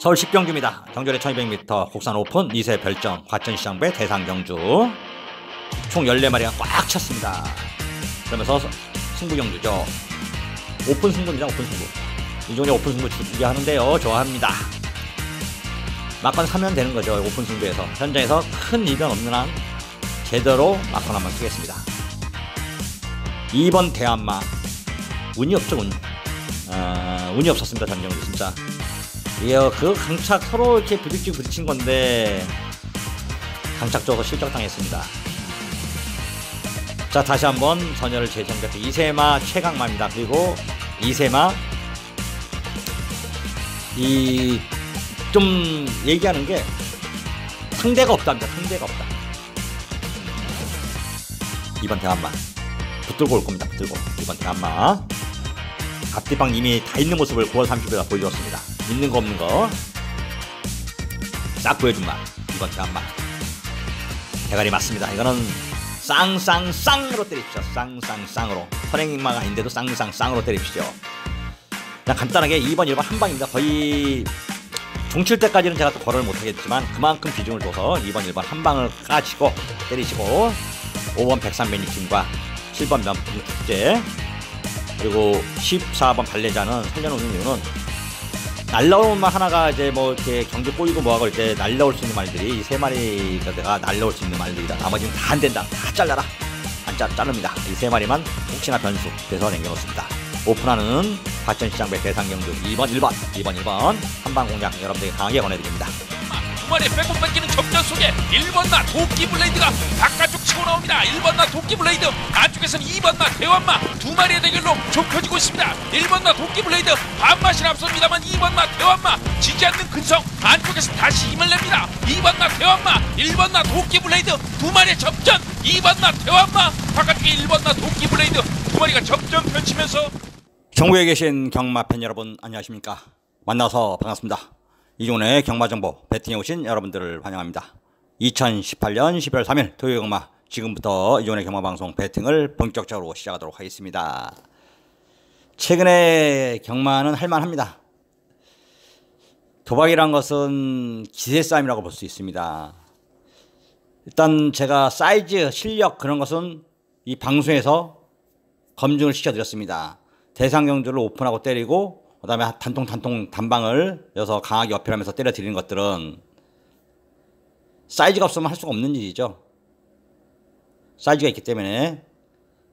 서울 10경주입니다. 경주의 1200m 국산 오픈 2세 별정 과천시장배 대상경주 총 14마리가 꽉 찼습니다. 그러면서 승부경주죠. 오픈 승부입니다. 오픈 승부. 이종의 오픈 승부 준비하는데요. 좋아합니다. 막판 사면 되는 거죠. 오픈 승부에서 현장에서 큰 이변 없는 한 제대로 막판 한번 쓰겠습니다. 2번 대한마 운이 없죠. 운이 없었습니다. 전경주 진짜. 그 강착 서로 이렇게 부딪힌 건데 강착 쪽으로 실격당했습니다. 자, 다시 한번 전열을 재정비했고 이세마 최강마입니다. 그리고 이세마 좀 얘기하는 게 상대가 없답니다. 상대가 없다. 2번 대한마 붙들고 올 겁니다. 붙들고 2번 대한마 앞뒤방 이미 다 있는 모습을 9월 30일에 보여주었습니다. 있는 거 없는 거 싹 보여준 말 2번 대한마 대가리 맞습니다. 이거는 쌍쌍쌍으로 때리십시오. 쌍쌍쌍으로 선행마가 아닌데도 쌍쌍쌍으로 때리십시오. 그냥 간단하게 2번 1번 한방입니다. 거의 종칠 때까지는 제가 또 걸어를 못하겠지만 그만큼 비중을 둬서 2번 1번 한방을 까치고 때리시고 5번 백삼매니팀과 7번 면품 축제 그리고 14번 발레자는 살려놓는 이유는 날라오는 말 하나가 이제 뭐 이렇게 경기 꼬이고 뭐하고 할 때 날라올 수 있는 말들이 이 세 마리가 내가 날라올 수 있는 말들이다. 나머지는 다 안 된다. 다 잘라라. 안 자릅니다. 이 세 마리만 혹시나 변수 돼서 남겨놓습니다. 오픈하는 과천시장배 대상경주 2번 1번 한방 공략 여러분들에게 강하게 권해드립니다. 두 마리 빼고 뺏기는 접전 속에 1번 나 도끼블레이드가 바깥쪽 치고 나옵니다. 1번 나 도끼블레이드 안쪽에서는 2번 나 대왕마 두 마리의 대결로 좁혀지고 있습니다. 1번 나 도끼블레이드 반맛이 앞섭니다만 2번 나 대왕마 지지 않는 근성 안쪽에서 다시 힘을 냅니다. 2번 나 대왕마 1번 나 도끼블레이드 두 마리의 접전 2번 나 대왕마 바깥쪽에 1번 나 도끼블레이드 두 마리가 접전 펼치면서 전국에 계신 경마팬 여러분 안녕하십니까. 만나서 반갑습니다. 이종훈의 경마정보 배팅에 오신 여러분들을 환영합니다. 2018년 12월 3일 토요일 경마 지금부터 이종훈의 경마방송 배팅을 본격적으로 시작하도록 하겠습니다. 최근에 경마는 할만합니다. 도박이란 것은 기세 싸움이라고 볼 수 있습니다. 일단 제가 사이즈, 실력 그런 것은 이 방송에서 검증을 시켜드렸습니다. 대상경주를 오픈하고 때리고 그 다음에 단통 단방을 여서 강하게 어필하면서 때려드리는 것들은 사이즈가 없으면 할 수가 없는 일이죠. 사이즈가 있기 때문에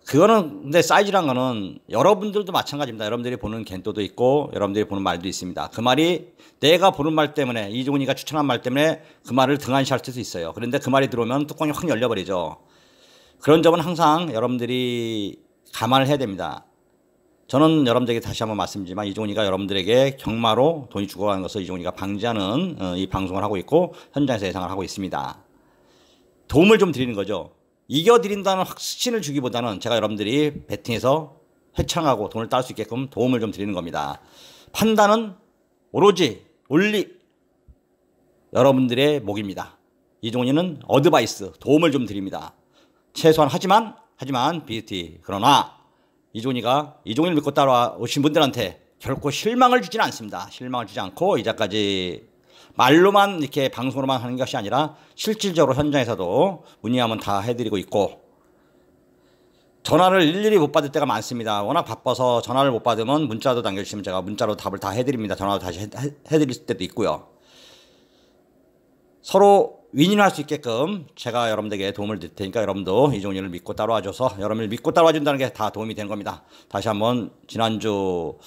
그거는 근데 사이즈란 거는 여러분들도 마찬가지입니다. 여러분들이 보는 겐또도 있고 여러분들이 보는 말도 있습니다. 그 말이 내가 보는 말 때문에 이종훈이가 추천한 말 때문에 그 말을 등한시할 수도 있어요. 그런데 그 말이 들어오면 뚜껑이 확 열려버리죠. 그런 점은 항상 여러분들이 감안을 해야 됩니다. 저는 여러분들에게 다시 한번 말씀드리지만 이종훈이가 여러분들에게 경마로 돈이 죽어가는 것을 이종훈이가 방지하는 이 방송을 하고 있고 현장에서 예상을 하고 있습니다. 도움을 좀 드리는 거죠. 이겨드린다는 확신을 주기보다는 제가 여러분들이 배팅에서 회창하고 돈을 딸 수 있게끔 도움을 좀 드리는 겁니다. 판단은 오로지 여러분들의 몫입니다. 이종훈이는 어드바이스 도움을 좀 드립니다. 최소한 하지만 BT 그러나 이종훈이를 믿고 따라오신 분들한테 결코 실망을 주지는 않습니다. 실망을 주지 않고 이제까지 말로만 이렇게 방송으로만 하는 것이 아니라 실질적으로 현장에서도 문의하면 다 해드리고 있고 전화를 일일이 못 받을 때가 많습니다. 워낙 바빠서 전화를 못 받으면 문자도 남겨주시면 제가 문자로 답을 다 해드립니다. 전화도 다시 해드릴 때도 있고요. 서로 윈윈할 수 있게끔 제가 여러분들에게 도움을 드릴 테니까 여러분도 이종훈이를 믿고 따라와줘서 여러분을 믿고 따라와준다는 게 다 도움이 되는 겁니다. 다시 한번 지난주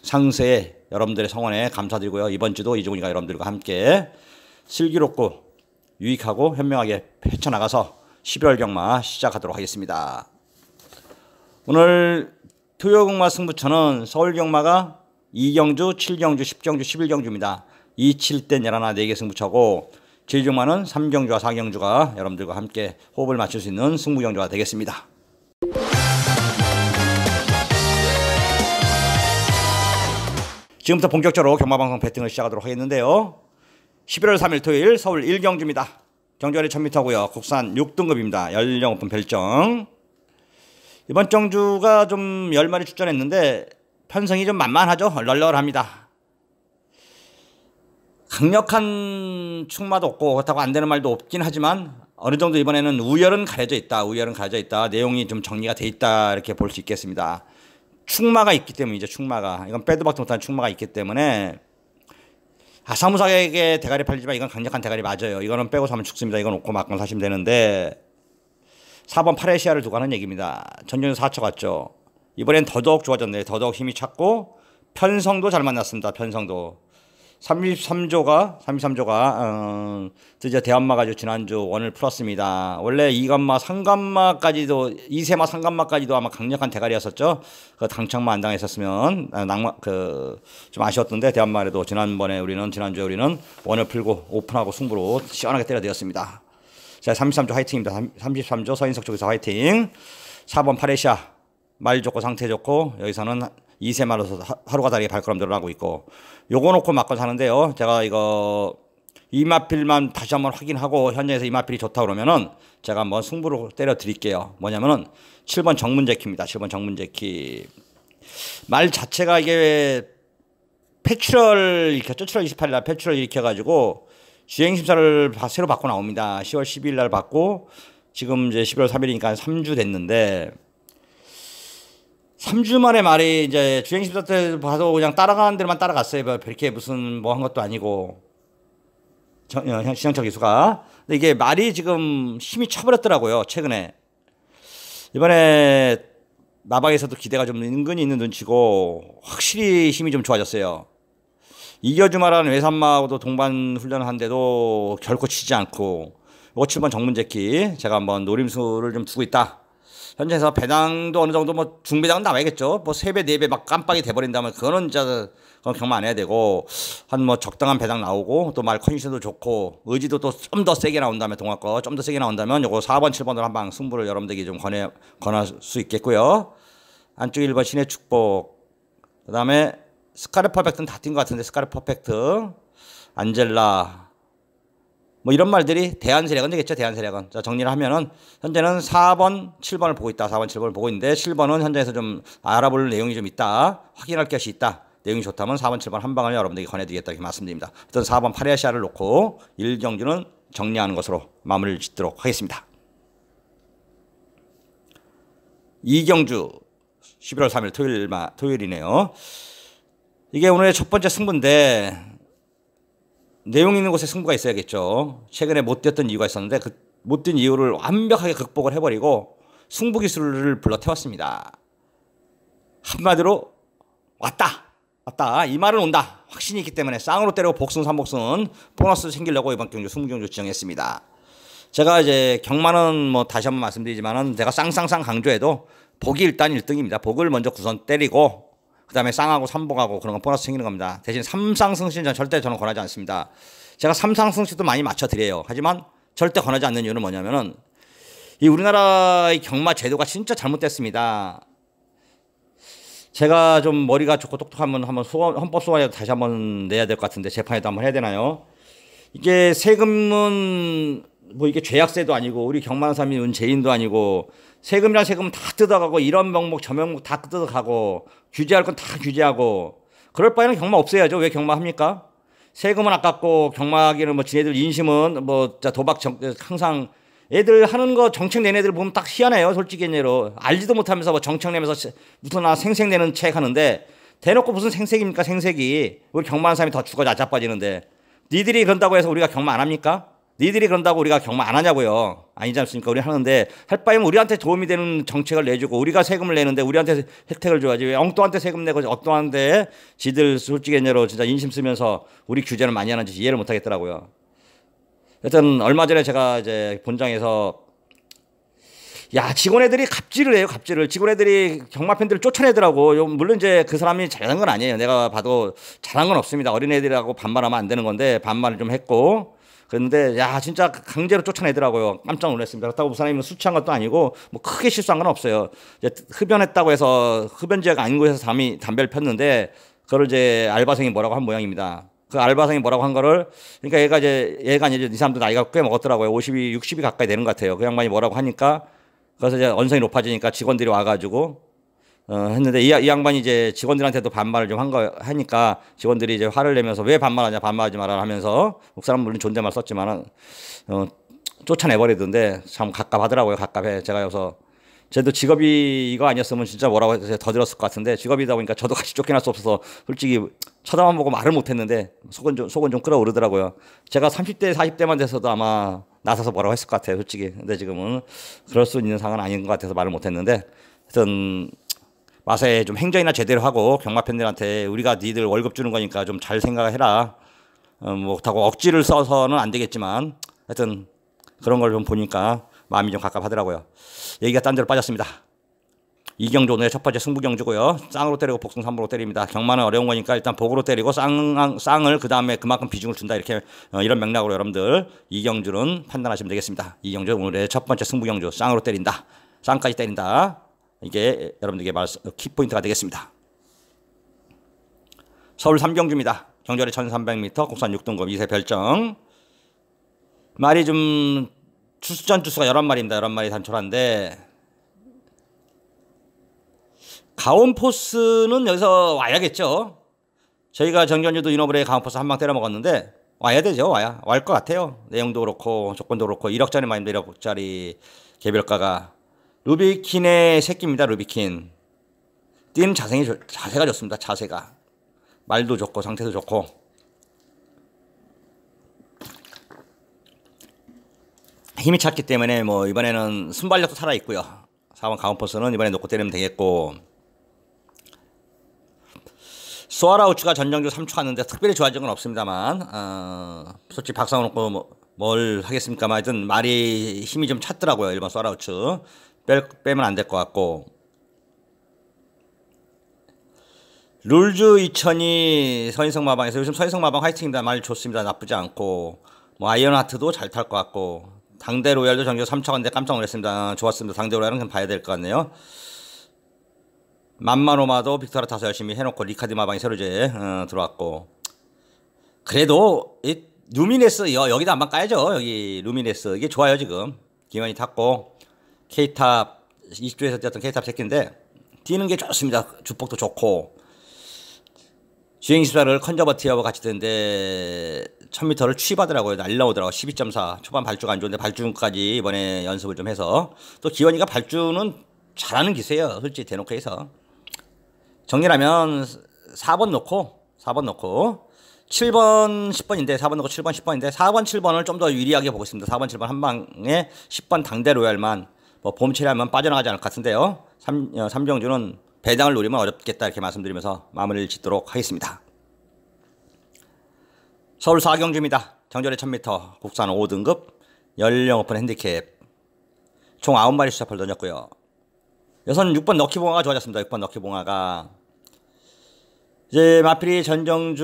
상세에 여러분들의 성원에 감사드리고요. 이번 주도 이종훈이가 여러분들과 함께 슬기롭고 유익하고 현명하게 헤쳐나가서 11월 경마 시작하도록 하겠습니다. 오늘 토요 경마 승부처는 서울 경마가 2경주, 7경주, 10경주, 11경주입니다. 2, 7대 11, 4개 승부처고 제일종마는 3경주와 4경주가 여러분들과 함께 호흡을 맞출 수 있는 승부경주가 되겠습니다. 지금부터 본격적으로 경마방송 배팅을 시작하도록 하겠는데요. 11월 3일 토요일 서울 1경주입니다. 경주거리 1000m고요. 국산 6등급입니다. 연령 오픈 별정. 이번 정주가 좀 10마리 출전했는데 편성이 좀 만만하죠. 널널합니다. 강력한 충마도 없고 그렇다고 안 되는 말도 없긴 하지만 어느 정도 이번에는 우열은 가려져 있다. 우열은 가려져 있다. 내용이 좀 정리가 돼 있다. 이렇게 볼 수 있겠습니다. 충마가 있기 때문이죠. 충마가. 이건 빼도 박도 못하는 충마가 있기 때문에 사무사에게 대가리 팔리지만 이건 강력한 대가리 맞아요. 이거는 빼고 사면 죽습니다. 이건 놓고 막건 사시면 되는데 4번 파레시아를 두고 하는 얘기입니다. 전전에 4초 갔죠. 이번엔 더더욱 좋아졌네요. 더더욱 힘이 찼고 편성도 잘 만났습니다. 편성도 33조가 드디어 대한마 가지고 지난주 원을 풀었습니다. 원래 2감마 3감마까지도 2세마 3감마까지도 아마 강력한 대가리였었죠. 그 당창만 안 당했었으면 좀 아쉬웠던데 대한마에도 지난주에 우리는 원을 풀고 오픈하고 승부로 시원하게 때려대었습니다. 자, 33조 화이팅입니다. 33조 서인석 쪽에서 화이팅. 4번 파레시아 말 좋고 상태 좋고 여기서는 2세마로서 하루가 다르게 발걸음 늘어나고 있고 요거 놓고 맞고 사는데요. 제가 이거 이마필만 다시 한번 확인하고 현장에서 이마필이 좋다 그러면은 제가 한번 승부로 때려 드릴게요. 뭐냐면은 7번 정문제키입니다. 7번 정문제키. 말 자체가 이게 패출을 일으켰죠. 7월 28일 날 패출을 일으켜가지고 주행심사를 새로 받고 나옵니다. 10월 12일 날 받고 지금 이제 11월 3일이니까 3주 됐는데 3주 만에 말이 이제 주행심사 때 봐도 그냥 따라가는 데만 따라갔어요. 그렇게 무슨 뭐 한 것도 아니고 시장처 기수가. 근데 이게 말이 지금 힘이 차버렸더라고요. 최근에. 이번에 나방에서도 기대가 좀 은근히 있는 눈치고 확실히 힘이 좀 좋아졌어요. 이겨주마라는 외산마하고도 동반 훈련을 하는데도 결코 치지 않고 7번 정문제키 제가 한번 노림수를 좀 두고 있다. 현재에서 배당도 어느 정도 뭐 중배당은 나와야겠죠. 뭐 3배, 4배 막 깜빡이 돼버린다면 그건 진짜 그건 경마 안 해야 되고 한 뭐 적당한 배당 나오고 또 말 컨디션도 좋고 의지도 또 좀 더 세게 나온다면 동학거 좀 더 세게 나온다면 요거 4번, 7번으로 한방 승부를 여러분들에게 좀 권할 수 있겠고요. 안쪽 1번 신의 축복. 그 다음에 스카르 퍼펙트는 다 뛴 것 같은데 스카르 퍼펙트, 안젤라 뭐 이런 말들이 대한세력은 되겠죠. 대한세력은. 자, 정리를 하면은 현재는 4번, 7번을 보고 있다. 4번, 7번을 보고 있는데 7번은 현장에서 좀 알아볼 내용이 좀 있다. 확인할 것이 있다. 내용이 좋다면 4번, 7번 한 방을 여러분들에게 권해드리겠다. 이렇게 말씀드립니다. 일단 4번 파레시아를 놓고 1경주는 정리하는 것으로 마무리를 짓도록 하겠습니다. 2경주 11월 3일 토요일이네요. 이게 오늘의 첫 번째 승부인데 내용 있는 곳에 승부가 있어야겠죠. 최근에 못 뛰었던 이유가 있었는데 그 못 뛴 이유를 완벽하게 극복을 해버리고 승부 기술을 불러 태웠습니다. 한마디로 왔다. 이 말은 온다. 확신이 있기 때문에 쌍으로 때리고 복승 3복승 보너스 챙기려고 이번 경주 승부경주 지정했습니다. 제가 이제 경마는 뭐 다시 한번 말씀드리지만은 제가 쌍쌍쌍 강조해도 복이 일단 1등입니다. 복을 먼저 구선 때리고 그 다음에 쌍하고 3복하고 그런 거 보너스 챙기는 겁니다. 대신 3상승시는 절대 저는 권하지 않습니다. 제가 3상승시도 많이 맞춰드려요. 하지만 절대 권하지 않는 이유는 뭐냐면은 이 우리나라의 경마 제도가 진짜 잘못됐습니다. 제가 좀 머리가 좋고 똑똑하면 한번 헌법 소원에도 다시 한번 내야 될 것 같은데 재판에도 한번 해야 되나요? 이게 세금은 뭐 이게 죄악세도 아니고 우리 경마하는 사람이 은죄인도 아니고 세금이란 세금은 다 뜯어가고 이런 명목 저 명목 다 뜯어가고 규제할 건 다 규제하고 그럴 바에는 경마 없애야죠. 왜 경마합니까? 세금은 아깝고 경마하기는 뭐 지네들 인심은 뭐 도박 항상 애들 하는 거 정책 낸 애들 보면 딱 희한해요. 솔직히 얘기로 알지도 못하면서 뭐 정책 내면서 무슨 생색내는 책 하는데 대놓고 무슨 생색입니까? 생색이 우리 경마하는 사람이 더 죽어 자빠지는데 니들이 그런다고 해서 우리가 경마 안 합니까? 니들이 그런다고 우리가 경마 안 하냐고요. 아니지 않습니까? 우리 하는데 할 바에는 우리한테 도움이 되는 정책을 내주고 우리가 세금을 내는데 우리한테 혜택을 줘야지. 왜 엉뚱한테 세금 내고 엉뚱한데 지들 솔직히 얘기로 진짜 인심 쓰면서 우리 규제를 많이 하는지 이해를 못 하겠더라고요. 여튼 얼마 전에 제가 이제 본장에서 직원 애들이 갑질을 해요. 갑질을. 직원 애들이 경마 팬들을 쫓아내더라고. 물론 이제 그 사람이 잘한 건 아니에요. 내가 봐도 잘한 건 없습니다. 어린애들하고 반말하면 안 되는 건데 반말을 좀 했고 그런데 진짜 강제로 쫓아내더라고요. 깜짝 놀랐습니다. 그렇다고 그 사람이 술 취한 것도 아니고 뭐 크게 실수한 건 없어요. 이제 흡연했다고 해서 흡연지가 아닌 곳에서 담배를 폈는데 그걸 이제 알바생이 뭐라고 한 모양입니다. 그 알바생이 뭐라고 한 거를 그러니까 얘가 이제 이 사람도 나이가 꽤 먹었더라고요. 50이 60이 가까이 되는 것 같아요. 그 양반이 뭐라고 하니까 그래서 이제 언성이 높아지니까 직원들이 와가지고 했는데 이 양반이 이제 직원들한테도 반말을 좀 하니까 직원들이 이제 화를 내면서 왜 반말하냐, 반말하지 마라 하면서 그 사람 물론 존댓말 썼지만은 쫓아내버리던데 참 갑갑하더라고요. 갑갑해. 제가 여기서 쟤도 직업이 이거 아니었으면 진짜 뭐라고 해서 더 들었을 것 같은데 직업이다 보니까 저도 같이 쫓겨날 수 없어서 솔직히 쳐다만 보고 말을 못했는데 속은 좀 끓어오르더라고요. 제가 30대 40대만 돼서도 아마 나서서 뭐라고 했을 것 같아요. 솔직히. 근데 지금은 그럴 수 있는 상황은 아닌 것 같아서 말을 못했는데 하여튼 와서 좀 행정이나 제대로 하고 경마팬들한테 우리가 니들 월급 주는 거니까 좀 잘 생각해라. 뭐 그렇다고 억지를 써서는 안 되겠지만 하여튼 그런 걸 좀 보니까 마음이 좀 갑갑하더라고요. 얘기가 딴 데로 빠졌습니다. 이경주 오늘의 첫 번째 승부 경주고요. 쌍으로 때리고 복승 3부로 때립니다. 경마는 어려운 거니까 일단 복으로 때리고 쌍을 그 다음에 그만큼 비중을 준다. 이렇게 이런 맥락으로 여러분들 이경주는 판단하시면 되겠습니다. 이경주 오늘의 첫 번째 승부 경주 쌍으로 때린다. 쌍까지 때린다. 이게 여러분들에게 키포인트가 되겠습니다. 서울 3경주입니다. 경주거리 1300m 국산 6등급 2세 별정. 말이 좀 출전 주수가 11마리입니다. 11마리 단촐한데 가온포스는 여기서 와야겠죠. 저희가 정견주도 이노브레의 가온포스 한 방 때려 먹었는데 와야 되죠. 와야 것 같아요. 내용도 그렇고 조건도 그렇고 1억짜리 마인드 1억짜리 개별가가 루비킨의 새끼입니다. 루비킨. 뛰는 자세가 좋습니다. 자세가. 말도 좋고 상태도 좋고. 힘이 찼기 때문에 뭐 이번에는 순발력도 살아있고요. 4번 가운포스는 이번에 놓고 때리면 되겠고. 소아라우츠가 전정주 3초 갔는데 특별히 좋아진 건 없습니다만 솔직히 박상우 놓고 뭘 하겠습니까? 하여튼 말이 힘이 좀 찼더라고요. 1번 소아라우츠. 빼면 안 될 것 같고. 룰즈 2000이 서인성 마방에서 요즘 서인성 마방 화이팅입니다. 말 좋습니다. 나쁘지 않고. 뭐 아이언하트도 잘 탈 것 같고. 당대 로얄도 정규 3차 갔는데 깜짝 놀랐습니다. 좋았습니다. 당대 로얄은 그냥 봐야 될 것 같네요. 만마노마도 빅토라 타서 열심히 해놓고 리카드 마방이 새로 이제 들어왔고. 그래도 이 루미네스 여기다 한번 까야죠. 여기 루미네스 이게 좋아요 지금. 기만이 탔고 K탑 20조에서 뛰었던 K탑 새끼인데 뛰는 게 좋습니다. 주폭도 좋고 주행24를 컨저버티하고 같이 뛰는데 1000m를 취입하더라고요. 난리 나오더라고요. 12.4 초반 발주가 안 좋은데 발주까지 이번에 연습을 좀 해서 또 기원이가 발주는 잘하는 기세예요. 솔직히 대놓고 해서 정리하면 4번 놓고 7번 10번인데 4번 놓고 7번 10번인데 4번 7번을 좀 더 유리하게 보고 있습니다. 4번 7번 한 방에 10번 당대 로얄만 뭐 봄철이하면 빠져나가지 않을 것 같은데요. 삼정주는 배당을 노리면 어렵겠다 이렇게 말씀드리면서 마무리를 짓도록 하겠습니다. 서울 4경주입니다. 정절의 1000m 국산 5등급 연령 오픈 핸디캡 총 9마리 수자풀 던졌고요. 여선 6번 럭키봉화가 좋아졌습니다. 6번 럭키봉화가 이제 마필이 전정주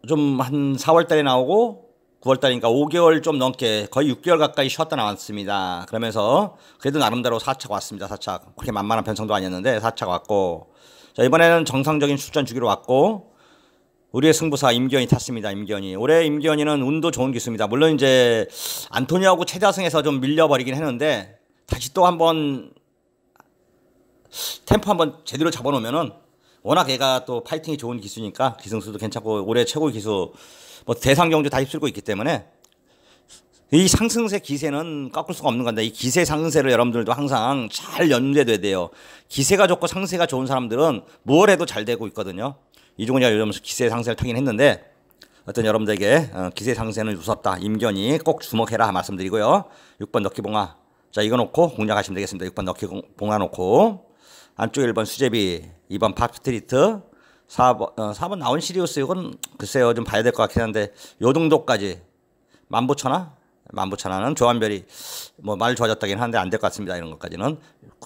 좀 한 4월달에 나오고 9월달이니까 5개월 좀 넘게 거의 6개월 가까이 쉬었다 나왔습니다. 그러면서 그래도 나름대로 4차가 왔습니다. 4차 그렇게 만만한 편성도 아니었는데 4차가 왔고 자 이번에는 정상적인 출전 주기로 왔고 우리의 승부사 임기현이 탔습니다. 임기현이 올해 임기현이는 운도 좋은 기수입니다. 물론 이제 안토니하고 최다승에서 좀 밀려버리긴 했는데 다시 또 한번 템포 한번 제대로 잡아놓으면은 워낙 얘가 또 파이팅이 좋은 기수니까 기승수도 괜찮고 올해 최고 기수 뭐 대상 경주 다 휩쓸고 있기 때문에 이 상승세 기세는 꺾을 수가 없는 건데 이 기세 상승세를 여러분들도 항상 잘 연대돼야 돼요. 기세가 좋고 상세가 좋은 사람들은 뭘 해도 잘 되고 있거든요. 이종훈이가 요즘 기세 상세를 타긴 했는데 어떤 여러분들에게 기세 상세는 무섭다. 임견이 꼭 주목해라 말씀드리고요. 6번 럭키봉화 자 이거 놓고 공략하시면 되겠습니다. 6번 럭키봉화 놓고 안쪽에 1번 수제비 2번 팝스트리트 4번 나온 시리우스 이건 글쎄요 좀 봐야 될 것 같긴 한데 요 정도까지 만부천하는 조한별이 뭐 말 좋아졌다긴 하는데 안 될 것 같습니다. 이런 것까지는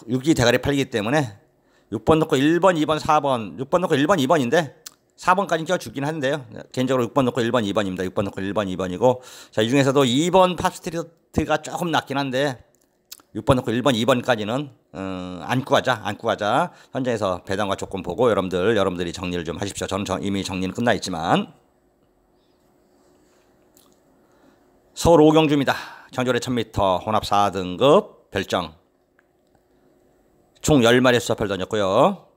6기 대가리 팔리기 때문에 6번 넣고 1번 2번 4번 6번 넣고 1번 2번인데 4번까지 껴주긴 하는데요. 개인적으로 6번 넣고 1번 2번입니다. 6번 넣고 1번 2번이고 자 이 중에서도 2번 팝스트리트가 조금 낫긴 한데 6번 넣고 1번 2번까지는 안고 가자. 현장에서 배당과 조건 보고 여러분들이 정리를 좀 하십시오. 저는 이미 정리는 끝나 있지만 서울 5경주입니다. 정절의 1000m 혼합 4등급 별정. 총 10마리의 수사표를 던졌고요.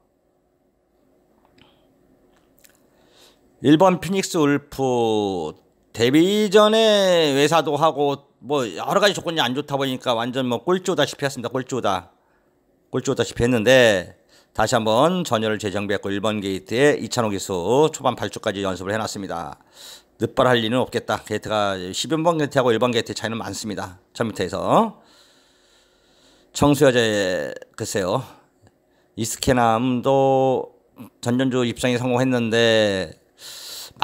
1번 피닉스 울프 데뷔 전에 외사도 하고 뭐 여러가지 조건이 안 좋다 보니까 완전 뭐 꼴찌오다시피 했습니다. 꼴찌오다시피 했는데 다시 한번 전열을 재정비했고 1번 게이트에 이찬호 기수 초반 8주까지 연습을 해놨습니다. 늦발할 리는 없겠다. 게이트가 12번 게이트하고 1번 게이트 차이는 많습니다. 1000m에서. 청수여제 글쎄요. 이스케남도 전전주 입상에 성공했는데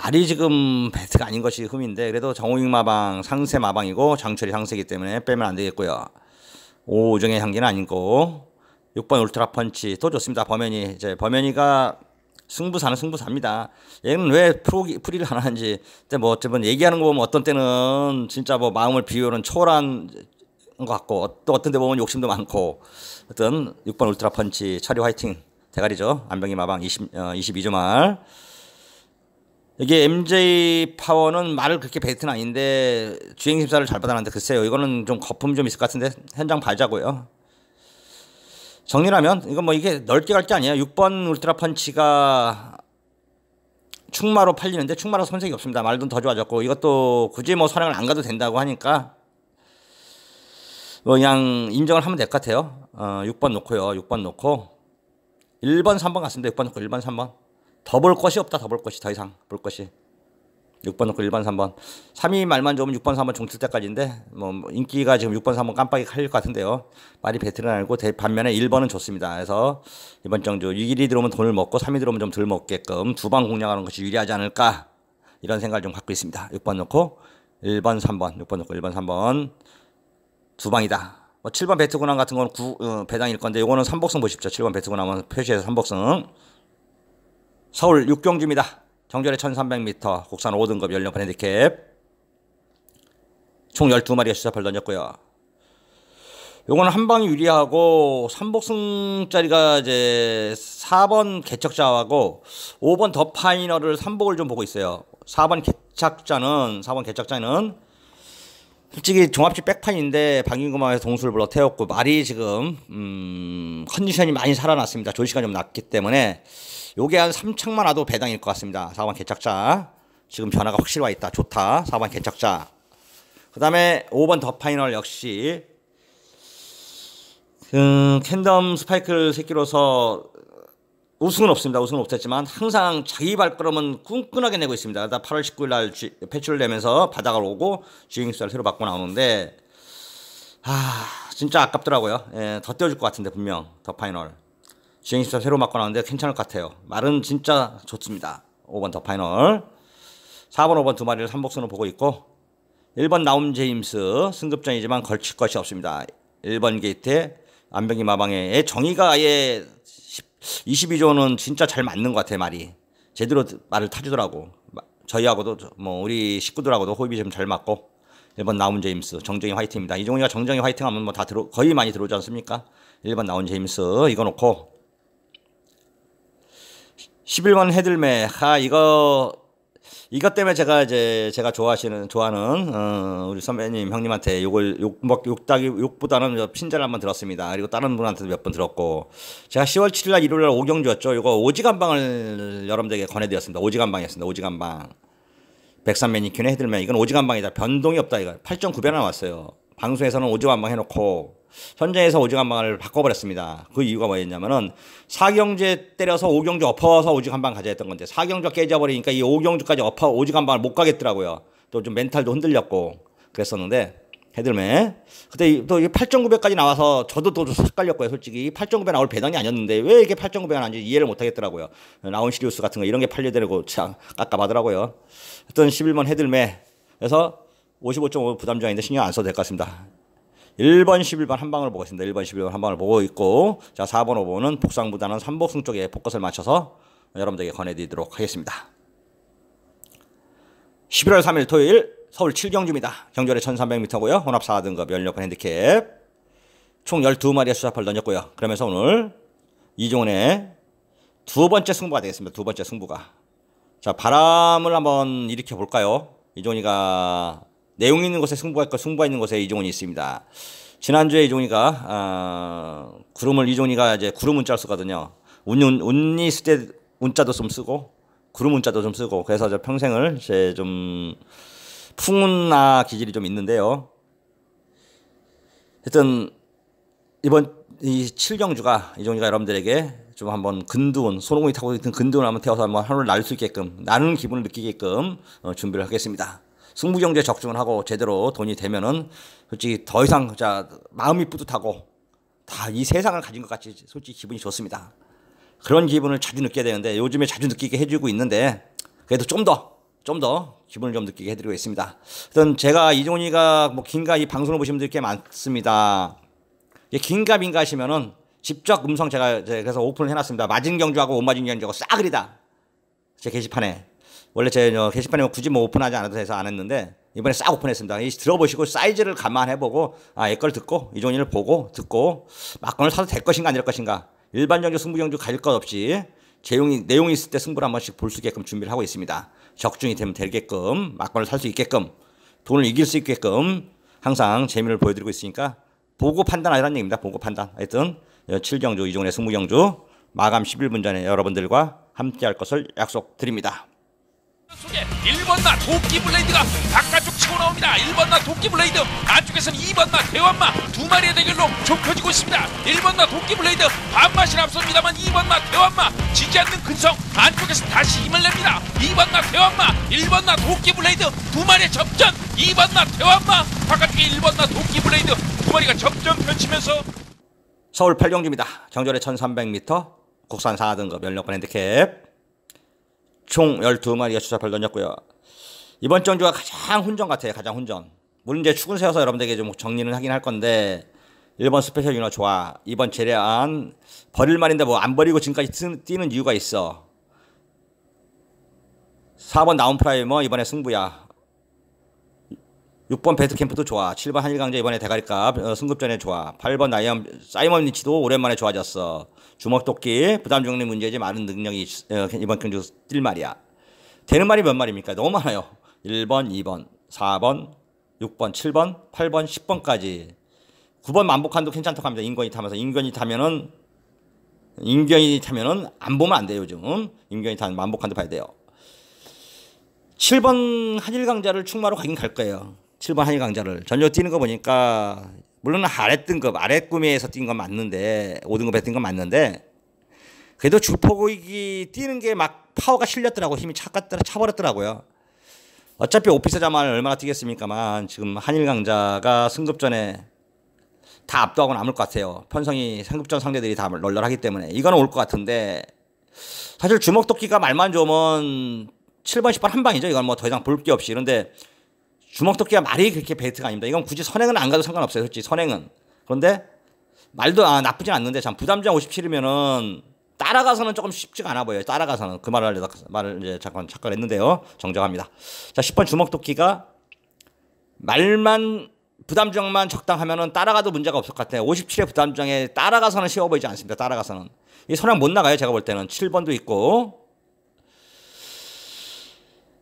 말이 지금 배트가 아닌 것이 흠인데 그래도 정우익 마방 상세 마방이고 장철이 상세이기 때문에 빼면 안 되겠고요. 오정의 향기는 아니고 6번 울트라 펀치 또 좋습니다. 범현이 이제 범현이가 승부사는 승부사입니다. 얘는 왜 프리를 안 하는지 뭐 어쨌든 얘기하는 거 보면 어떤 때는 진짜 뭐 마음을 비우는 초월한 것 같고 또 어떤 데 보면 욕심도 많고 어떤 6번 울트라 펀치 철이 화이팅 대가리죠. 안병희 마방 22주 말. 이게 MJ 파워는 말을 그렇게 베이트는 아닌데 주행 심사를 잘 받아놨는데 글쎄요. 이거는 좀 거품 좀 있을 것 같은데 현장 봐자고요. 정리하면 이건 뭐 이게 넓게 갈 게 아니에요. 6번 울트라 펀치가 충마로 팔리는데 충마로 손색이 없습니다. 말도 더 좋아졌고 이것도 굳이 뭐 선행을 안 가도 된다고 하니까 뭐 그냥 인정을 하면 될 것 같아요. 6번 놓고요. 6번 놓고 1번 3번 갔습니다. 6번 놓고 1번 3번 더 볼 것이 없다. 더 볼 것이 더 이상 볼 것이 6번 놓고 1번 3번 3위 말만 좋으면 6번 3번 종칠 때까지인데 뭐 인기가 지금 6번 3번 깜빡이 칼릴 것 같은데요. 말이 배틀은 아니고 반면에 1번은 좋습니다. 그래서 이번 정주 6일이 들어오면 돈을 먹고 3위 들어오면 좀 덜 먹게끔 두 방 공략하는 것이 유리하지 않을까 이런 생각을 좀 갖고 있습니다. 6번 놓고 1번 3번 6번 놓고 1번 3번 두 방이다. 뭐 7번 배트군함 같은 건 배당일 건데 요거는 삼복승 보십시오. 7번 배트군함은 표시에서 삼복승. 서울 6경주입니다. 정절에 1300m 국산 5등급 연령판 핸디캡 총 12마리의 수사표를 던졌고요. 요거는 한 방이 유리하고 삼복승짜리가 이제 4번 개척자하고 5번 더 파이널을 3복을 좀 보고 있어요. 4번 개척자는 솔직히 종합지 백판인데 박인구마에서 동수를 불러 태웠고 말이 지금 컨디션이 많이 살아났습니다. 조시가 좀 났기 때문에 요게 한 3창만 와도 배당일 것 같습니다. 4번 개척자 지금 변화가 확실히 와 있다. 좋다. 4번 개척자 그 다음에 5번 더 파이널 역시 캔덤 스파이크 새끼로서 우승은 없습니다. 우승은 없었지만 항상 자기 발걸음은 끈끈하게 내고 있습니다. 8월 19일 날 패출을 내면서 바닥을 오고 주행수를 새로 받고 나오는데 진짜 아깝더라고요. 예, 더 떼어줄 것 같은데 분명 더 파이널 주행수를 새로 받고 나오는데 괜찮을 것 같아요. 말은 진짜 좋습니다. 5번 더 파이널 4번 5번 두 마리를 3복선으로 보고 있고 1번 나움 제임스 승급전이지만 걸칠 것이 없습니다. 1번 게이트에 안병희 마방에 정의가 아예 22조는 진짜 잘 맞는 것 같아요. 말이 제대로 말을 타주더라고. 저희하고도 뭐 우리 식구들하고도 호흡이 좀 잘 맞고 1번 나온 제임스 정정이 화이팅입니다. 이종이가 정정이 화이팅하면 뭐 다 거의 많이 들어오지 않습니까? 1번 나온 제임스 이거 놓고 11번 헤들메 이것 때문에 제가 좋아하는 우리 선배님 형님한테 욕보다는 핀자를 한번 들었습니다. 그리고 다른 분한테도 몇 번 들었고 제가 10월 7일날 일요일날 오경주였죠. 이거 오지간방을 여러분들에게 권해드렸습니다. 오지간방이었습니다. 오지간방 103 매니큐네 헤들메 이건 오지간방이다. 변동이 없다. 이거 8.9배 나왔어요. 방송에서는 오지간방 해놓고 현장에서 오지간방을 바꿔버렸습니다. 그 이유가 뭐였냐면은 4경주에 때려서 5경주 엎어서 오지간방 가져야 했던 건데 4경주가 깨져버리니까 이 5경주까지 오지간방을 못 가겠더라고요. 또 좀 멘탈도 흔들렸고 그랬었는데 헤들메 그때 또 8.9배까지 나와서 저도 또 헷갈렸고요. 솔직히 8.9배 나올 배당이 아니었는데 왜 이게 8.9배가 나는지 이해를 못 하겠더라고요. 나온 시리우스 같은 거 이런 게 팔려되고 참 깝깝하더라고요. 하여튼 11번 헤들메 그래서 55.5 부담자인데 신경 안 써도 될 것 같습니다. 1번 11번 한 방을 보고 있습니다. 1번 11번 한 방을 보고 있고 자 4번 5번은 복상보다는 3복승 쪽에 포커스를 맞춰서 여러분들에게 권해드리도록 하겠습니다. 11월 3일 토요일 서울 7경주입니다. 경주열에 1300m고요. 혼합 4등급 연료판 핸디캡 총 12마리의 수사표를 던졌고요. 그러면서 오늘 이종훈의 두 번째 승부가 되겠습니다. 두 번째 승부가 자 바람을 한번 일으켜 볼까요? 이종훈이가 내용 있는 곳에 승부가 있고 승부가 있는 곳에 이종훈이 있습니다. 지난주에 이종희가 이제 구름 문자를 쓰거든요. 운이 있을 때 운자도 좀 쓰고 구름 문자도 좀 쓰고 그래서 저 평생을 이제 좀 풍운나 기질이 좀 있는데요. 하여튼 이번 이 7경주가 이종희가 여러분들에게 좀 한번 근두운 손오공이 타고 있던 근두운 한번 태워서 한번 하늘을 날 수 있게끔 나는 기분을 느끼게끔 준비를 하겠습니다. 승부경주에 적중을 하고 제대로 돈이 되면은 솔직히 더 이상 마음이 뿌듯하고 다 이 세상을 가진 것 같이 솔직히 기분이 좋습니다. 그런 기분을 자주 느껴야 되는데 요즘에 자주 느끼게 해주고 있는데 그래도 좀 더 기분을 좀 느끼게 해드리고 있습니다. 하여튼 제가 이종희가 뭐 긴가 이 방송을 보시는 분들 꽤 많습니다. 긴가 민가 하시면은 직접 음성 제가 그래서 오픈을 해놨습니다. 맞은 경주하고 못 맞은 경주하고 싸그리다. 제 게시판에 원래 제 게시판에 굳이 뭐 오픈하지 않아도 돼서 안 했는데 이번에 싹 오픈했습니다. 들어보시고 사이즈를 감안해보고 얘 걸 듣고 이종희를 보고 듣고 막건을 사도 될 것인가 아닐 것인가 일반 경주 승부 경주 가릴 것 없이 내용이 있을 때 승부를 한 번씩 볼 수 있게끔 준비를 하고 있습니다. 적중이 되면 되게끔 막건을 살 수 있게끔 돈을 이길 수 있게끔 항상 재미를 보여드리고 있으니까 보고 판단하라는 얘기입니다. 보고 판단. 하여튼 7경주 이종훈의 승부경주 마감 11분 전에 여러분들과 함께할 것을 약속드립니다. 속에 1번마 도끼블레이드가 바깥쪽 치고 나옵니다. 1번마 도끼블레이드 안쪽에서는 2번마 대왕마 두 마리의 대결로 좁혀지고 있습니다. 1번마 도끼블레이드 반맛이 앞섭니다만 2번마 대왕마 지지 않는 근성 안쪽에서 다시 힘을 냅니다. 2번마 대왕마 1번마 도끼블레이드 두 마리의 접전 2번마 대왕마 바깥쪽에 1번마 도끼블레이드 두 마리가 접전 펼치면서 서울 8경주입니다. 경절에 1300m 국산 4등급 연령권 핸디캡 총 12마리가 추잡을 던졌고요. 이번 경주가 가장 훈전 같아요. 가장 훈전. 물론 이제 축은 세워서 여러분들에게 좀 정리는 하긴 할 건데 1번 스페셜 유너 좋아. 2번 제레안 버릴 말인데 뭐 안 버리고 지금까지 뛰는 이유가 있어. 4번 나온 프라이머 이번에 승부야. 6번 배트캠프도 좋아. 7번 한일강자 이번에 대가리값 승급전에 좋아. 8번 사이먼 리치도 오랜만에 좋아졌어. 주먹도끼 부담 중립 문제지 많은 능력이 이번 경주 뛸 말이야. 되는 말이 몇 말입니까? 너무 많아요. 1번, 2번, 4번, 6번, 7번, 8번, 10번까지 9번 만복한도 괜찮다고 합니다. 인견이 타면은 안 보면 안 돼요. 요즘 인견이 타면 만복한도 봐야 돼요. 7번 한일강자를 충마로 가긴 갈 거예요. 7번 한일강자를 전력 뛰는 거 보니까 물론 아랫구미에서 뛴 건 맞는데 5등급에 뛴 건 맞는데 그래도 주포고기 뛰는 게 막 파워가 실렸더라고. 힘이 차버렸더라고요. 어차피 오피스자만 얼마나 뛰겠습니까만 지금 한일강자가 승급전에 다 압도하고 남을 것 같아요. 편성이 상급전 상대들이 다 널널하기 때문에 이거는 올 것 같은데 사실 주먹도끼가 말만 좋으면 7번 10번 한 방이죠. 이건 뭐 더 이상 볼 게 없이. 그런데 주먹도끼가 말이 그렇게 베이트가 아닙니다. 이건 굳이 선행은 안 가도 상관없어요. 솔직히 선행은. 그런데 말도 나쁘진 않는데 참 부담장 57이면은 따라가서는 조금 쉽지가 않아 보여요. 따라가서는 그 말을 이제 잠깐 착각했는데요. 정정합니다. 자 10번 주먹도끼가 말만 부담장만 적당하면은 따라가도 문제가 없을 것 같아요. 57의 부담장에 따라가서는 쉬워 보이지 않습니다. 따라가서는 이 선행 못 나가요. 제가 볼 때는 7번도 있고.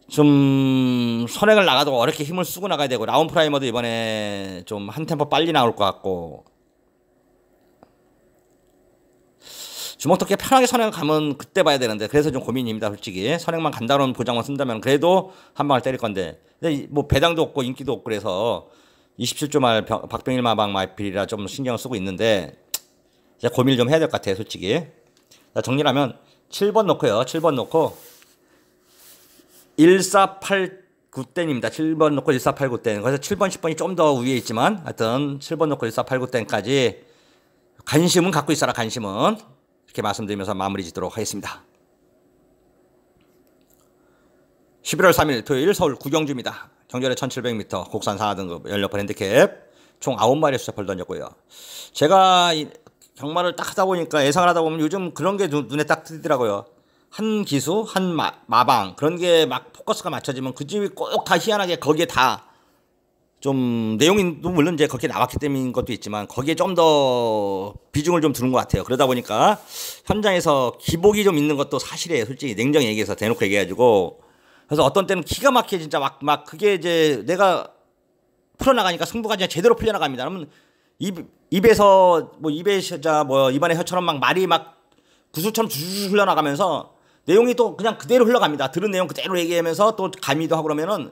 좀 선행을 나가도 어렵게 힘을 쓰고 나가야 되고 라운 프라이머도 이번에 좀 한 템포 빨리 나올 것 같고 주먹도끼 편하게 선행을 가면 그때 봐야 되는데 그래서 좀 고민입니다. 솔직히 선행만 간다는 보장만 쓴다면 그래도 한 방을 때릴 건데 근데 뭐 배당도 없고 인기도 없고 그래서 27조 말 박병일 마방 마이필이라 좀 신경을 쓰고 있는데 제가 고민을 좀 해야 될 것 같아요. 솔직히 자, 정리하면 7번 놓고요. 7번 놓고 1489땡입니다. 7번 놓고 1489땡. 그래서 7번, 10번이 좀 더 위에 있지만 하여튼 7번 놓고 1489땡까지 관심은 갖고 있어라. 관심은. 이렇게 말씀드리면서 마무리 짓도록 하겠습니다. 11월 3일 토요일 서울 구경주입니다. 경절에 1700m 국산 4등급 연령권 핸디캡 총 9마리의 수자펄 던졌고요. 제가 경마를 딱 하다 보니까 예상을 하다 보면 요즘 그런 게 눈에 딱 띄더라고요. 한 기수, 한 마방 그런 게 막 포커스가 맞춰지면 그 집이 꼭 다 희한하게 거기에 다 좀 내용도 물론 이제 그렇게 나왔기 때문인 것도 있지만 거기에 좀 더 비중을 좀 두는 것 같아요. 그러다 보니까 현장에서 기복이 좀 있는 것도 사실이에요. 솔직히 냉정히 얘기해서 대놓고 얘기해가지고 그래서 어떤 때는 기가 막히게 진짜 막 그게 이제 내가 풀어나가니까 승부가 진짜 제대로 풀려나갑니다. 그러면 입에서 뭐 입에 뭐 입안에 혀처럼 막 말이 막 구슬처럼 줄줄 흘러나가면서 내용이 또 그냥 그대로 흘러갑니다. 들은 내용 그대로 얘기하면서 또 가미도 하고 그러면은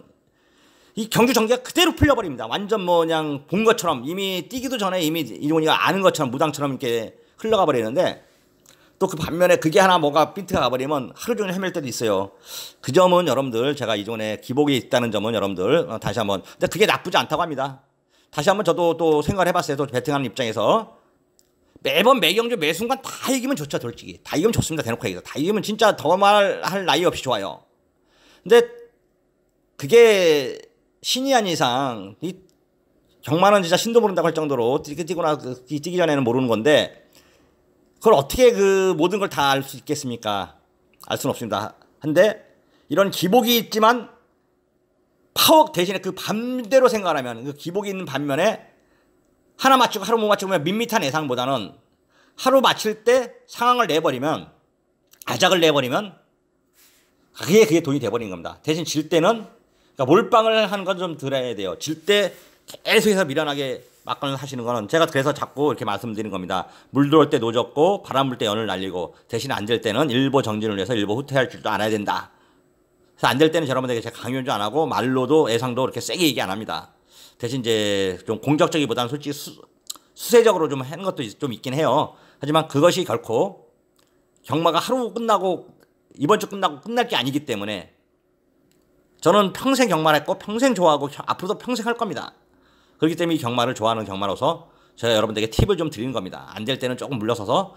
이 경주 전개가 그대로 풀려버립니다. 완전 뭐 그냥 본 것처럼 이미 뛰기도 전에 이미 이종훈이가 아는 것처럼 무당처럼 이렇게 흘러가 버리는데 또 그 반면에 그게 하나 뭐가 핀트가 가버리면 하루 종일 헤맬 때도 있어요. 그 점은 여러분들 제가 이종훈의 기복이 있다는 점은 여러분들 다시 한번 근데 그게 나쁘지 않다고 합니다. 다시 한번 저도 또 생각을 해봤어요. 또 배팅하는 입장에서 매번 매경주 매 순간 다 이기면 좋죠. 솔직히 다 이기면 좋습니다. 대놓고 얘기해서 다 이기면 진짜 더 말할 나위 없이 좋아요. 근데 그게 신이 아닌 이상 이 경마는 진짜 신도 모른다고 할 정도로 뛰기 전에는 모르는 건데 그걸 어떻게 그 모든 걸 다 알 수 있겠습니까? 알 수는 없습니다. 근데 이런 기복이 있지만 파워 대신에 그 반대로 생각하면 그 기복이 있는 반면에 하나 맞추고 하루 못 맞추면 밋밋한 예상보다는 하루 맞출 때 상황을 내버리면 아작을 내버리면 그게 돈이 돼버린 겁니다. 대신 질 때는 그러니까 몰빵을 하는 건 좀 들어야 돼요. 질 때 계속해서 미련하게 막건을 하시는 거는 제가 그래서 자꾸 이렇게 말씀드리는 겁니다. 물 들어올 때 노젓고 바람 불 때 연을 날리고 대신 안 될 때는 일보 정진을 해서 일보 후퇴할 줄도 알아야 된다. 그래서 안 될 때는 여러분들에게 제가 강요도 안 하고 말로도 예상도 그렇게 세게 얘기 안 합니다. 대신 이제 좀 공격적이보다는 솔직히 수세적으로 좀 하는 것도 좀 있긴 해요. 하지만 그것이 결코 경마가 하루 끝나고 이번 주 끝나고 끝날 게 아니기 때문에 저는 평생 경마를 했고 평생 좋아하고 앞으로도 평생 할 겁니다. 그렇기 때문에 이 경마를 좋아하는 경마로서 제가 여러분들에게 팁을 좀 드리는 겁니다. 안 될 때는 조금 물러서서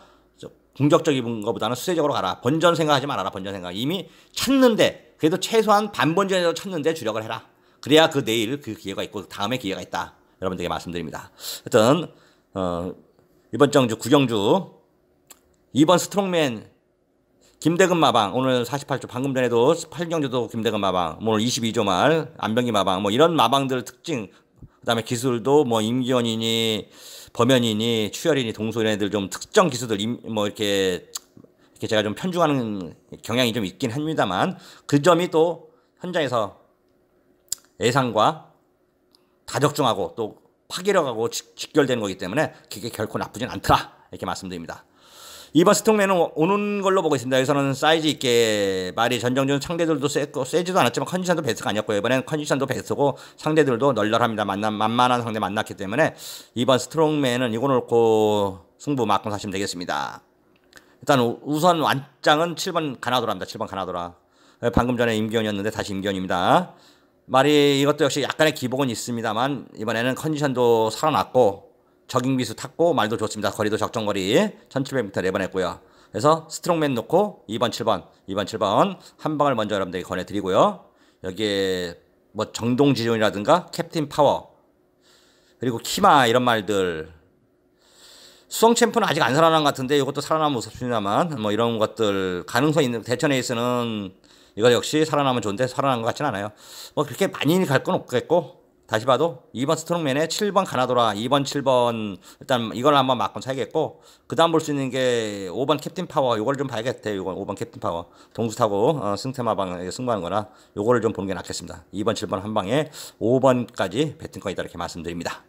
공격적인 것보다는 수세적으로 가라. 번전 생각하지 말아라. 번전 생각. 이미 찾는데 그래도 최소한 반번전이라도 찾는데 주력을 해라. 그래야 그 내일 그 기회가 있고 다음에 기회가 있다. 여러분들에게 말씀드립니다. 하여튼 이번 정주 구경주 2번 스트롱맨 김대근 마방 오늘 48조 방금 전에도 8경주도 김대근 마방 오늘 22조 말 안병기 마방 뭐 이런 마방들 특징 그다음에 기술도 뭐 임기원이니 범현이니 추열이니 동소 이런 애들 좀 특정 기술들 뭐 이렇게 제가 좀 편중하는 경향이 좀 있긴 합니다만 그 점이 또 현장에서 예상과 다 적중하고 또 파괴력하고 직결되는 거기 때문에 그게 결코 나쁘진 않더라 이렇게 말씀드립니다. 이번 스톡맨은 오는 걸로 보고 있습니다. 여기서는 사이즈 있게 말이 전정준 상대들도 세지도 않았지만 컨디션도 베스트가 아니었고요. 이번에는 컨디션도 베스트고 상대들도 널널합니다. 만만한 상대 만났기 때문에 이번 스트롱맨은 이거 놓고 승부 맞고 사시면 되겠습니다. 일단 우선 완장은 7번 가나도라입니다. 7번 가나도라. 방금 전에 임기현이었는데 다시 임기현입니다. 말이 이것도 역시 약간의 기복은 있습니다만 이번에는 컨디션도 살아났고 적ing비수 탔고 말도 좋습니다. 거리도 적정거리 1700m 내보냈고요. 그래서 스트롱맨 놓고 2번 7번 한 방을 먼저 여러분들에게 권해드리고요. 여기에 뭐 정동지존이라든가 캡틴 파워 그리고 키마 이런 말들 수성 챔프는 아직 안 살아난 것 같은데 이것도 살아나면 무섭습니다만 뭐 이런 것들 가능성 있는 대천 에이스는 이거 역시 살아나면 좋은데 살아난 것 같지는 않아요. 뭐 그렇게 많이 갈 건 없겠고 다시 봐도 2번 스트롱맨에 7번 가나도라 2번 7번 일단 이걸 한번 맞건 사야겠고 그 다음 볼 수 있는 게 5번 캡틴 파워 요걸 좀 봐야겠대요. 이건 5번 캡틴 파워 동수 타고 승태마방에 승부하는 거나 요거를 좀 보는 게 낫겠습니다. 2번 7번 한 방에 5번까지 배팅권이다 이렇게 말씀드립니다.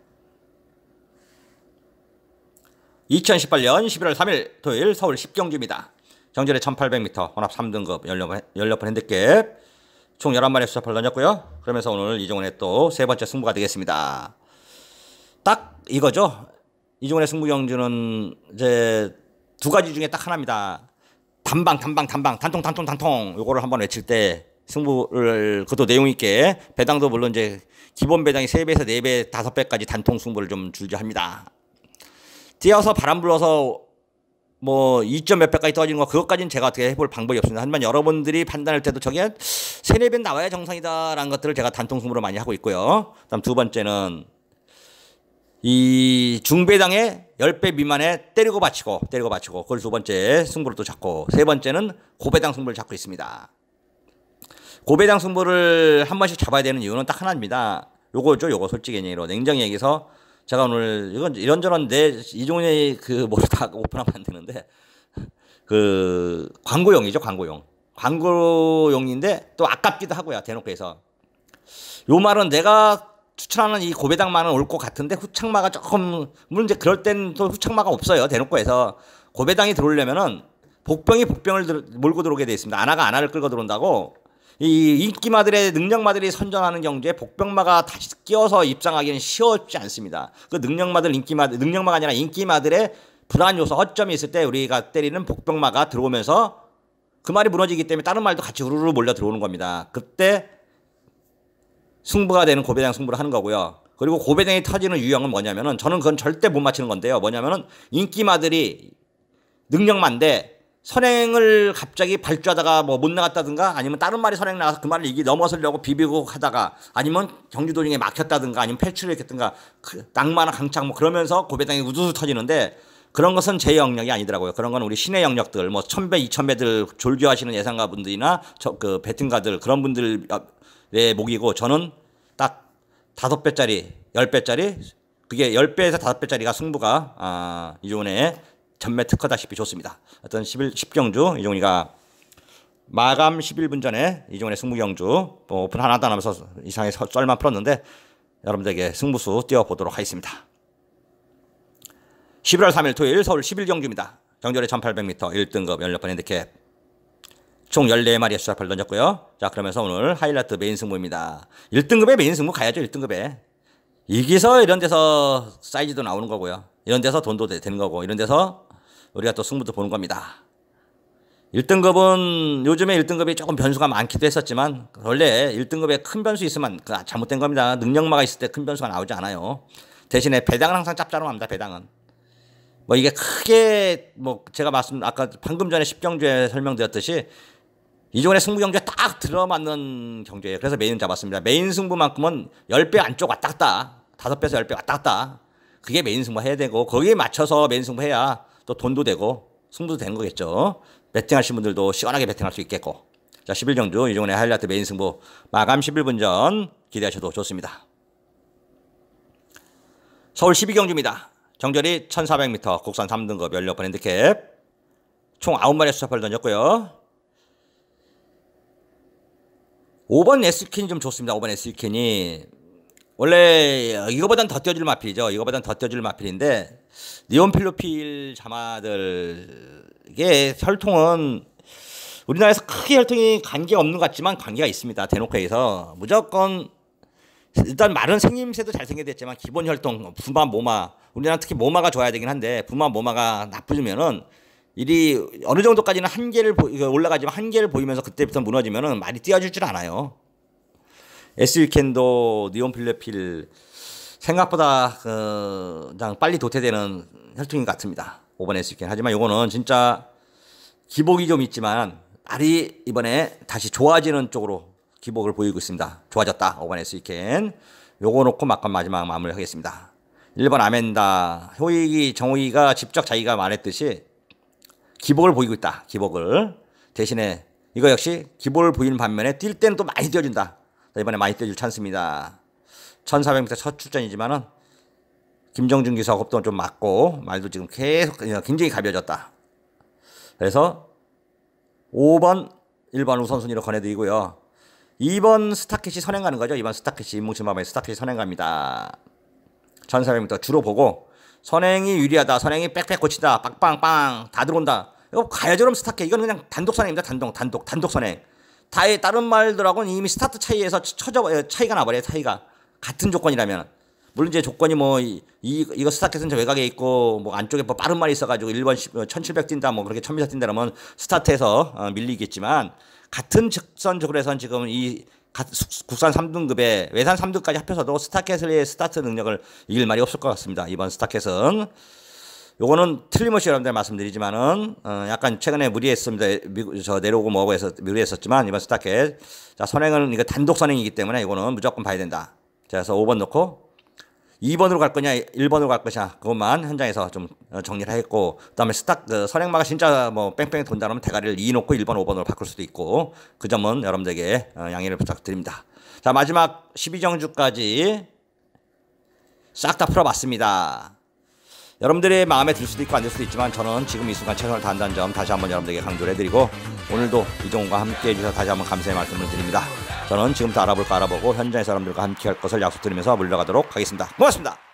2018년 11월 3일 토요일 서울 10경주입니다. 정절에 1800m 혼합 3등급 연료폰 핸디캡 총 11마리 수사팔 던졌고요. 그러면서 오늘 이종훈의 또 세 번째 승부가 되겠습니다. 딱 이거죠. 이종훈의 승부 경주는 이제 두 가지 중에 딱 하나입니다. 단통 요거를 한번 외칠 때 승부를 그것도 내용 있게 배당도 물론 이제 기본 배당이 3배에서 4배, 5배까지 단통 승부를 좀 줄지합니다. 뛰어서 바람 불어서 뭐 2점 몇 배까지 떨어지는 거 그것까지는 제가 어떻게 해볼 방법이 없습니다. 하지만 여러분들이 판단할 때도 저게 3, 4배 나와야 정상이다라는 것들을 제가 단통승부로 많이 하고 있고요. 그다음 두 번째는 이 중배당에 10배 미만에 때리고 받치고 그걸 두 번째 승부를 또 잡고 세 번째는 고배당 승부를 잡고 있습니다. 고배당 승부를 한 번씩 잡아야 되는 이유는 딱 하나입니다. 요거죠. 요거 솔직히 얘기로 냉정히 얘기해서 제가 오늘 이건 이런저런 내 이종훈의 그 뭐를 다 오픈하면 안 되는데 그 광고용이죠. 광고용인데 또 아깝기도 하고요. 대놓고 해서 요 말은 내가 추천하는 이 고배당마는 올 것 같은데 후창마가 조금 물론 이제 그럴 땐 또 후창마가 없어요. 대놓고 해서 고배당이 들어오려면은 복병이 복병을 몰고 들어오게 돼 있습니다. 아나가 아나를 끌고 들어온다고. 이 인기마들의 능력마들이 선전하는 경주에 복병마가 다시 끼어서 입장하기는 쉬웠지 않습니다. 그 능력마들 능력마가 아니라 인기마들의 불안 요소 허점이 있을 때 우리가 때리는 복병마가 들어오면서 그 말이 무너지기 때문에 다른 말도 같이 우르르 몰려 들어오는 겁니다. 그때 승부가 되는 고배당 승부를 하는 거고요. 그리고 고배당이 터지는 유형은 뭐냐면은 저는 그건 절대 못 맞히는 건데요. 뭐냐면은 인기마들이 능력만데 선행을 갑자기 발주하다가 뭐 못 나갔다든가 아니면 다른 말이 선행 나가서 그 말을 넘어서려고 비비고 하다가 아니면 경주 도중에 막혔다든가 아니면 폐출을 했든가 낙마나 강착 뭐 그러면서 고배당이 우두두 터지는데 그런 것은 제 영역이 아니더라고요. 그런 건 우리 신의 영역들 뭐 1000배 2000배들 졸교하시는 예상가분들이나 그 배팅가들 그런 분들의 목이고 저는 딱 5배짜리 10배짜리 그게 10배에서 5배짜리가 승부가 이종훈의 전매 특허다시피 좋습니다. 어떤 10경주 이종훈이가 마감 11분 전에 이종훈의 승부경주 오픈 하나도 안 하면서 이상하게 썰만 풀었는데 여러분들에게 승부수 띄워보도록 하겠습니다. 11월 3일 토요일 서울 11경주입니다. 정절의 1800m 1등급 16번 핸디캡 총 14마리의 수자파를 던졌고요. 자 그러면서 오늘 하이라이트 메인 승부입니다. 1등급에 메인 승부 가야죠. 1등급에. 이기서 이런 데서 사이즈도 나오는 거고요. 이런 데서 돈도 되는 거고 이런 데서 우리가 또 승부도 보는 겁니다. 1등급은 요즘에 1등급이 조금 변수가 많기도 했었지만 원래 1등급에 큰 변수 있으면 잘못된 겁니다. 능력마가 있을 때 큰 변수가 나오지 않아요. 대신에 배당은 항상 짭짤로 합니다. 배당은. 뭐 이게 크게 뭐 제가 아까 방금 전에 10경주에 설명드렸듯이 이종훈의 승부 경주에 딱 들어맞는 경주예요. 그래서 메인 잡았습니다. 메인 승부만큼은 10배 안쪽 왔다 갔다 5배에서 10배 왔다 갔다 그게 메인 승부 해야 되고 거기에 맞춰서 메인 승부 해야 또 돈도 되고 승부도 되는 거겠죠. 배팅하신 분들도 시원하게 배팅할 수 있겠고. 자 11경주 이종훈의 하이라이트 메인 승부 마감 11분 전 기대하셔도 좋습니다. 서울 12경주입니다. 정절이 1400m 국산 3등급 16번 핸디캡 총 9마리의 수자파를 던졌고요. 5번 S킨이 좀 좋습니다. 5번 S킨이 원래 이거보단 더 띄워줄 마필이죠. 이거보단 더 띄워줄 마필인데 니온필로필 자마들의 혈통은 우리나라에서 크게 혈통이 관계가 없는 것 같지만 관계가 있습니다. 대놓고 해서 무조건 일단 마른 생김새도 잘생겨야 됐지만 기본 혈통 부마 모마 우리나라 특히 모마가 좋아야 되긴 한데 부마 모마가 나쁘면은 일이 어느 정도까지는 한계를 올라가지만 한계를 보이면서 그때부터 무너지면은 많이 띄워줄 줄 않아요. SU캔도 니온필로필 생각보다 그냥 빨리 도태되는 혈통인 것 같습니다. 5번 SU캔. 하지만 요거는 진짜 기복이 좀 있지만 알이 이번에 다시 좋아지는 쪽으로 기복을 보이고 있습니다. 좋아졌다. 5번 SU캔. 요거 놓고 마지막 마무리 하겠습니다. 1번 아멘다. 정호이가 직접 자기가 말했듯이 기복을 보이고 있다. 기복을. 대신에 이거 역시 기복을 보이는 반면에 뛸 때는 또 많이 뛰어준다. 이번에 많이 뛰어줄 찬스입니다. 1400m 첫 출전이지만은 김정준 기사 겁도 좀 맞고 말도 지금 계속 굉장히 가벼워졌다. 그래서 5번 1번 우선순위로 권해드리고요. 2번 스타켓이 선행 가는 거죠. 2번 스타켓이 인뭉치마마의 스타켓이 선행 갑니다. 1400m 주로 보고 선행이 유리하다. 선행이 빽빽 고친다. 빵빵빵 다 들어온다. 이거 가야죠. 그럼 스타켓. 이건 그냥 단독 선행입니다. 단독 선행. 다른 말들하고는 이미 스타트 차이에서 차이가 나버려요. 차이가 같은 조건이라면. 물론 이제 조건이 뭐 이거 스타켓은 저 외곽에 있고 뭐 안쪽에 뭐 빠른 말이 있어가지고 1번 1700 뛴다 뭐 그렇게 1000m 뛴다 그러면 스타트에서 밀리겠지만 같은 직선적으로 해서는 지금 이 국산 3등급에 외산 3등까지 합해서도 스타켓의 스타트 능력을 이길 말이 없을 것 같습니다. 이번 스타켓은 요거는 틀림없이 여러분들 말씀드리지만은 약간 최근에 무리했습니다. 저 내려오고 뭐고 해서 무리했었지만 이번 스타켓 자 선행은 이거 단독 선행이기 때문에 이거는 무조건 봐야 된다. 자 그래서 5번 넣고 2번으로 갈 거냐 1번으로 갈 것이냐 그것만 현장에서 좀 정리를 했고 그다음에 선행마가 진짜 뭐 뺑뺑 돈다 그러면 대가리를 2 놓고 1번 5번으로 바꿀 수도 있고 그 점은 여러분들에게 양해를 부탁드립니다. 자 마지막 12경주까지 싹 다 풀어봤습니다. 여러분들의 마음에 들 수도 있고 안 들 수도 있지만 저는 지금 이 순간 최선을 다한다는 점 다시 한번 여러분들에게 강조를 해드리고 오늘도 이종훈과 함께 해주셔서 다시 한번 감사의 말씀을 드립니다. 저는 지금부터 알아볼 거 알아보고 현장에서 여러분들과 함께 할 것을 약속드리면서 물러가도록 하겠습니다. 고맙습니다.